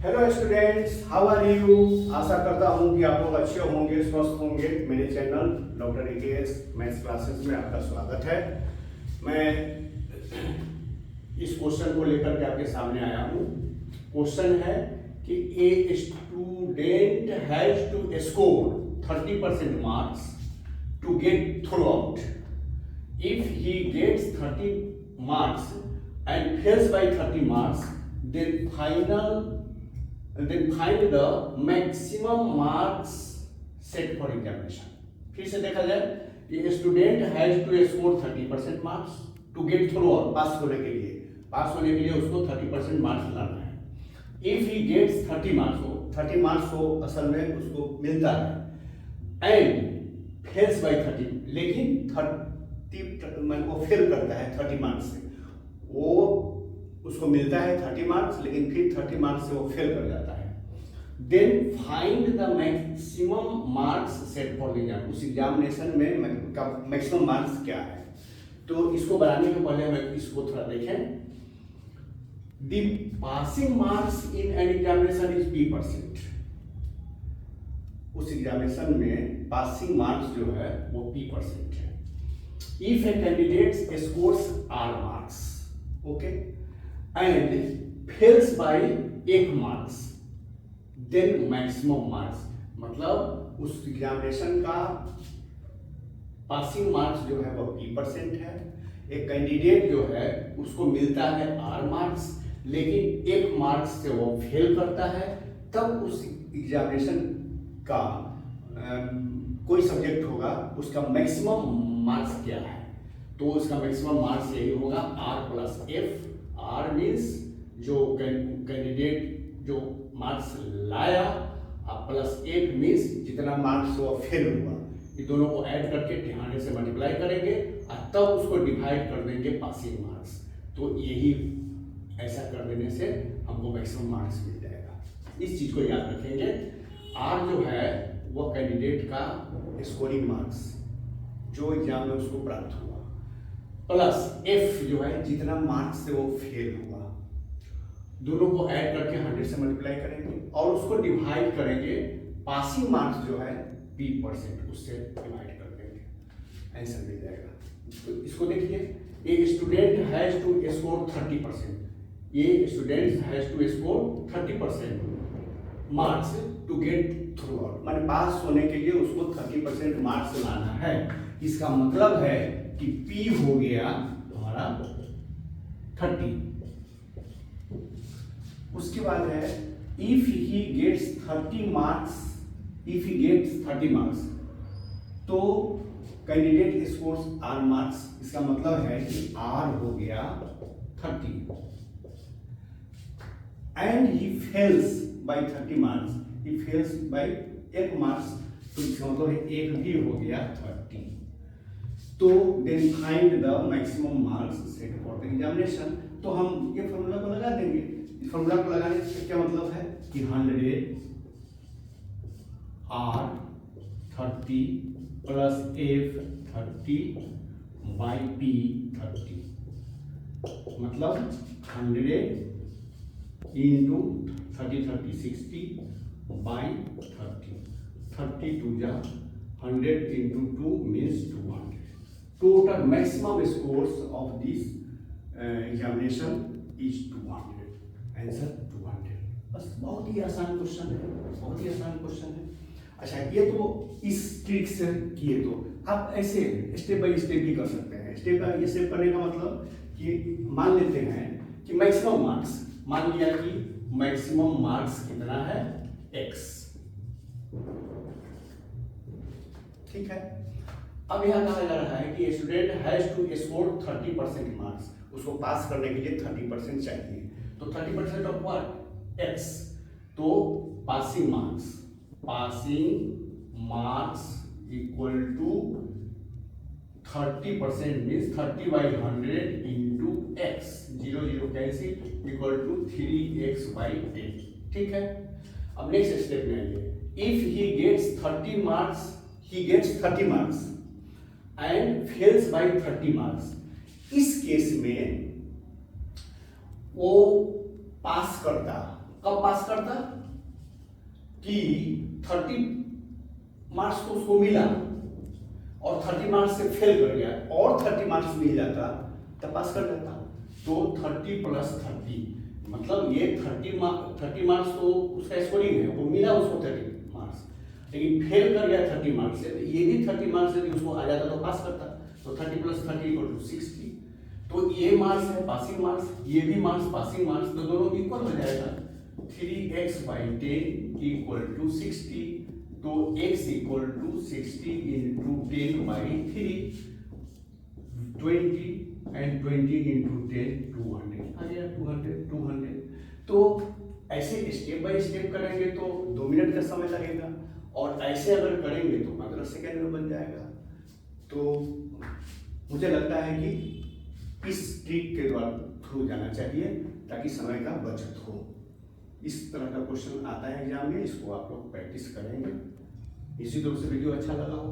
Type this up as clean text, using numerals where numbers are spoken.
Hello students, how are you. आशा करता हूँ कि आप लोग अच्छे होंगे, स्वस्थ होंगे। मेरे channel doctor EKS maths classes में आपका स्वागत है। मैं इस क्वेश्चन को लेकर के आपके सामने आया हूँ। क्वेश्चन है कि a student has to score 30% marks to get through out. If he gets 30 marks and fails by 30 marks, then find the maximum marks set for examination. फिर से देखा जाए कि student has to score 30% marks to get through out. Pass होने के लिए उसको 30% marks लाना है। इफ ही गेट्स 30 मार्क्स हो असल में उसको मिलता है, एंड फेल्स बाय 30, लेकिन 30 वो फेल करता है 30 मार्क्स से, वो उसको मिलता है 30 मार्क्स, लेकिन फिर 30 मार्क्स से वो फेल कर जाता है। Then find the maximum marks set for the exam. उस एग्जामिनेशन में का मैक्सिमम मार्क्स क्या है। तो इसको बनाने के पहले हमें इसको थोड़ा देखें। The passing marks in an examination is P%। उस एग्जामिनेशन में पासिंग मार्क्स जो है वो P% है। If a candidate scores R marks, okay, and fails by 1 marks, then maximum marks, मतलब उस एग्जामिनेशन का पासिंग मार्क्स जो है वो P% है। एक कैंडिडेट जो है उसको मिलता है R मार्क्स, लेकिन 1 मार्क्स से वो फेल करता है, तब उस एग्जामिनेशन का कोई सब्जेक्ट होगा, उसका मैक्सिमम मार्क्स क्या है। तो उसका मैक्सिमम मार्क्स यही होगा R+F। R मीन्स जो कैंडिडेट जो मार्क्स लाया, प्लस F मीन्स जितना मार्क्स वो फेल हुआ। ये दोनों को ऐड करके 100 से मल्टीप्लाई करेंगे और तब उसको डिवाइड कर देंगे पासिंग मार्क्स। तो यही ऐसा कर देने से हमको मैक्सिमम मार्क्स मिल जाएगा। इस चीज को याद रखेंगे। R जो है वो कैंडिडेट का स्कोरिंग मार्क्स जो एग्जाम में उसको प्राप्त हुआ, प्लस F जो है जितना मार्क्स से वो फेल हुआ। दोनों को ऐड करके 100 से मल्टीप्लाई करेंगे और उसको डिवाइड करेंगे। पासिंग मार्क्स जो है P%, उससे डिवाइड कर देंगे, आंसर मिल जाएगा। तो इसको देखिए, a student has to score 30%। ये student has to score 30% marks to get through out, माने पास होने के लिए उसको 30% मार्क्स लाना है। इसका मतलब है कि P हो गया हमारा 30। उसके बाद है इफ ही गेट्स 30 मार्क्स, तो कैंडिडेट स्कोर्स R मार्क्स। इसका मतलब है कि R हो गया 30 and he fails by 30 marks. He fails by 1 marks, तो इसका मतलब है 1 भी हो गया 30। तो then find the maximum marks set for the examination. तो हम ये फॉर्मूला को लगा देंगे। इस फॉर्मूला को लगाने से क्या मतलब है कि 100 R 30 plus F 30 by P 30, मतलब 100 इंटू 30 60 बाई 30 2 जा 100 into 2 means 200। Total maximum scores of this examination is 200। Answer 200। बस बहुत ही आसान क्वेश्चन है। अच्छा, ये तो इस ट्रिक से किए, तो आप ऐसे स्टेप बाय स्टेप भी कर सकते हैं। स्टेप बाय स्टेप करने का मतलब कि मान लेते हैं कि मैक्सिमम मार्क्स, मान लिया कि मैक्सिमम मार्क्स कितना है X, ठीक है। अब यहाँ कहा जा रहा है कि student has to score 30% marks. उसको पास करने के लिए 30% चाहिए। तो 30% ऑफ व्हाट X, तो passing marks equal to 30% means 30 by 100 into X, 0 0 cancel, equal to 3X by 10, ठीक है। अब नेक्स्ट स्टेप में आइए। If he gets 30 marks and fails by 30 marks, इस केस में वो पास करता कब पास करता कि 30 मार्क्स तो उसको मिला और 30 मार्क्स से फेल कर गया और 30 मार्क्स मिल जाता तब पास कर जाता। तो 30 + 30 मतलब ये 30 मार्क्स तो उसका स्कोरिंग है, वो मिला उसको 30 मार्क्स, लेकिन फेल कर गया 30 मार्क्स से, तो ये भी 30 मार्क्स यदि उसको आ जाता तो पास करता। तो 30 + 30 = 60। तो ये मार्क्स है पासिंग मार्क्स, ये भी मार्क्स पासिंग मार्क्स, तो दोनों इक्वल हो जाएगा। 3x/10 = 60। तो x = 60 × 10/3, 20 and 20 × 10 200 आ गया। 200। तो ऐसे स्टेप बाय स्टेप करेंगे तो 2 मिनट का समय लगेगा, और ऐसे अगर करेंगे तो 15 सेकेंड में बन जाएगा। तो मुझे लगता है कि इस ट्रिक के द्वारा थ्रू जाना चाहिए ताकि समय का बचत हो। इस तरह का क्वेश्चन आता है एग्जाम में, इसको आप लोग प्रैक्टिस करेंगे। इसी तरह से वीडियो अच्छा लगा हो